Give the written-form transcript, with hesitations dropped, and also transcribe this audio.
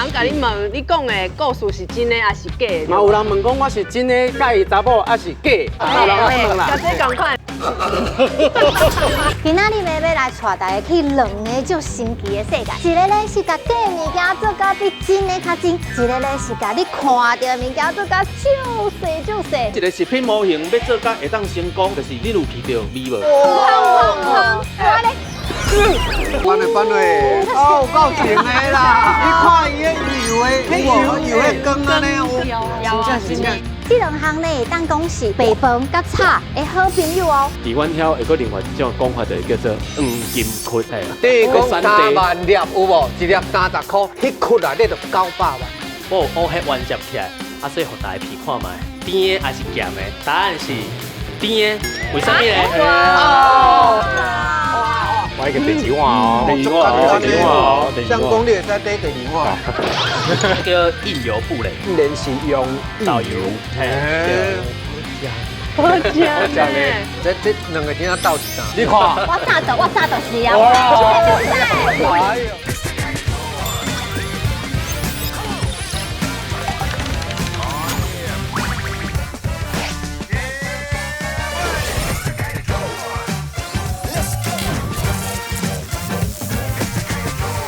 人甲你问，你讲的故事是真的还是假的？嘛有人问讲我是真的介意查某还是假？有人安问啦。甲这赶快。今仔日要来带大家去两个足神奇的世界，一个咧是甲假物件做甲比真的较真，一个咧是甲你看到的物件做甲就细就细。一个食品模型要做甲会当成功，就是你有闻到味无？我咧。翻嘞翻嘞，哦，够甜的啦！你看伊迄油的光安尼，真正是真。这两项呢，当讲是白饭甲炒的好朋友哦。伫阮遐会个另外一种讲法，就叫做黄金窟诶。你讲3万粒有无？一粒30块，迄窟内底就900万。我迄完接起来，所以互大家皮看卖，甜的还是咸的？答案是甜的，为什么呢？我一个第二碗哦，第二碗哦，像讲你会使第二碗。叫印油布雷，连是用导游，好食呢！这两个今仔斗一干？你看，我啥都是啊。哎呦！